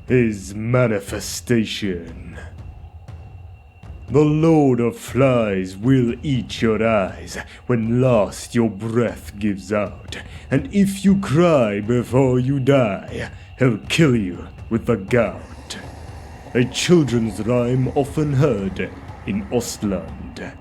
his manifestation. The Lord of Flies will eat your eyes when last your breath gives out, and if you cry before you die, he'll kill you with the gout. A children's rhyme often heard in Ostland.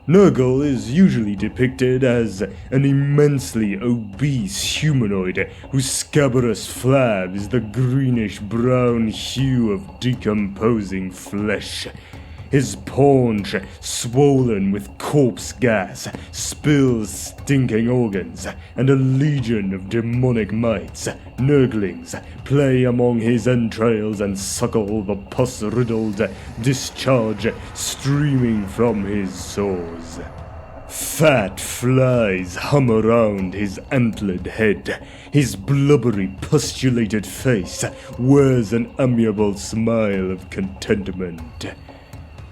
NURGLE is usually depicted as an immensely obese humanoid whose scabrous flab is the greenish-brown hue of decomposing flesh. His paunch, swollen with corpse gas, spills stinking organs, and a legion of demonic mites, nurglings, play among his entrails and suckle the pus-riddled discharge streaming from his sores. Fat flies hum around his antlered head. His blubbery, pustulated face wears an amiable smile of contentment.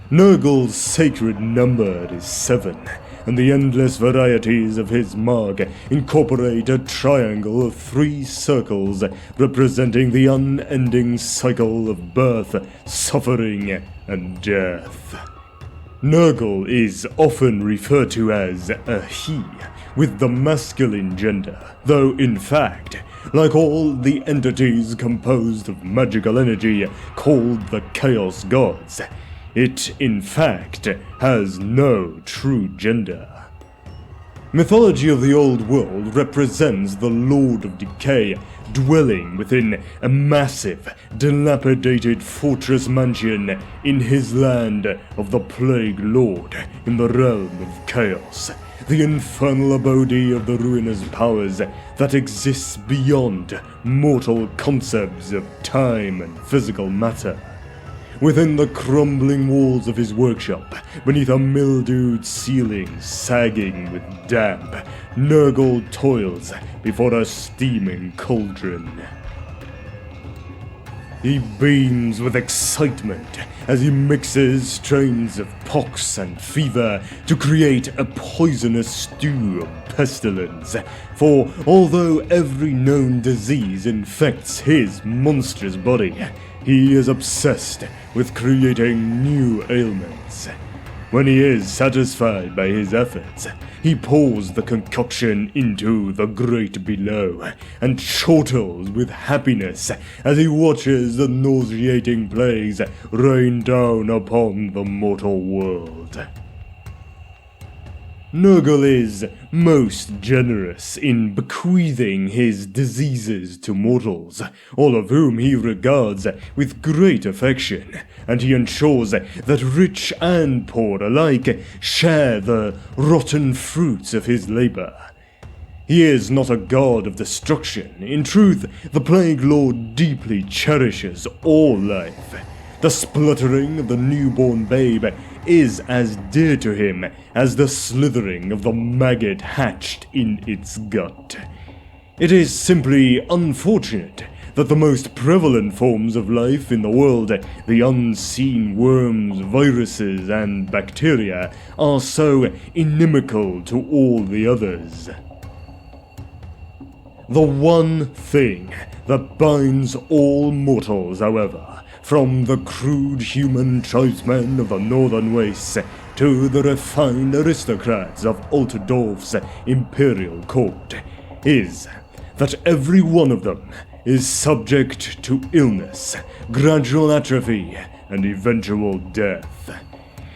NURGLE's sacred number is 7, and the endless varieties of his mark incorporate a triangle of 3 circles representing the unending cycle of birth, suffering, and death. NURGLE is often referred to as a he, with the masculine gender, though in fact, like all the entities composed of magical energy called the Chaos Gods, it, in fact, has no true gender. Mythology of the Old World represents the Lord of Decay dwelling within a massive, dilapidated fortress mansion in his land of the Plague Lord in the realm of Chaos, the infernal abode of the ruinous powers that exists beyond mortal concepts of time and physical matter. Within the crumbling walls of his workshop, beneath a mildewed ceiling sagging with damp, NURGLE toils before a steaming cauldron. He beams with excitement as he mixes strains of pox and fever to create a poisonous stew of pestilence, for although every known disease infects his monstrous body, he is obsessed with creating new ailments. When he is satisfied by his efforts, he pours the concoction into the great below and chortles with happiness as he watches the nauseating plagues rain down upon the mortal world. NURGLE is most generous in bequeathing his diseases to mortals, all of whom he regards with great affection, and he ensures that rich and poor alike share the rotten fruits of his labor. He is not a god of destruction. In truth, the Plague Lord deeply cherishes all life. The spluttering of the newborn babe is as dear to him as the slithering of the maggot hatched in its gut. It is simply unfortunate that the most prevalent forms of life in the world, the unseen worms, viruses, and bacteria, are so inimical to all the others. The one thing that binds all mortals, however, from the crude human tribesmen of the northern wastes to the refined aristocrats of Altdorf's imperial court, is that every one of them is subject to illness, gradual atrophy, and eventual death.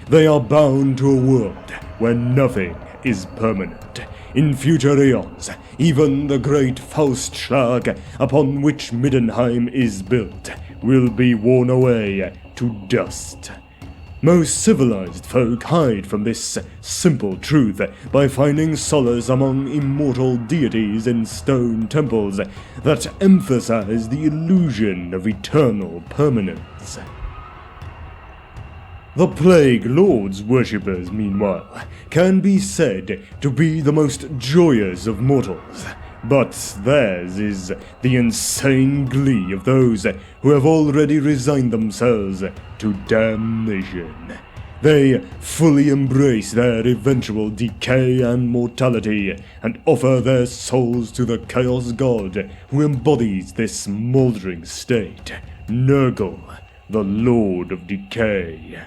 They are bound to a world where nothing is permanent. In future eons, even the great Faustschlag upon which Middenheim is built will be worn away to dust. Most civilized folk hide from this simple truth by finding solace among immortal deities in stone temples that emphasize the illusion of eternal permanence. The Plague Lord's worshippers, meanwhile, can be said to be the most joyous of mortals, but theirs is the insane glee of those who have already resigned themselves to damnation. They fully embrace their eventual decay and mortality, and offer their souls to the Chaos God who embodies this smoldering state, NURGLE, the Lord of Decay.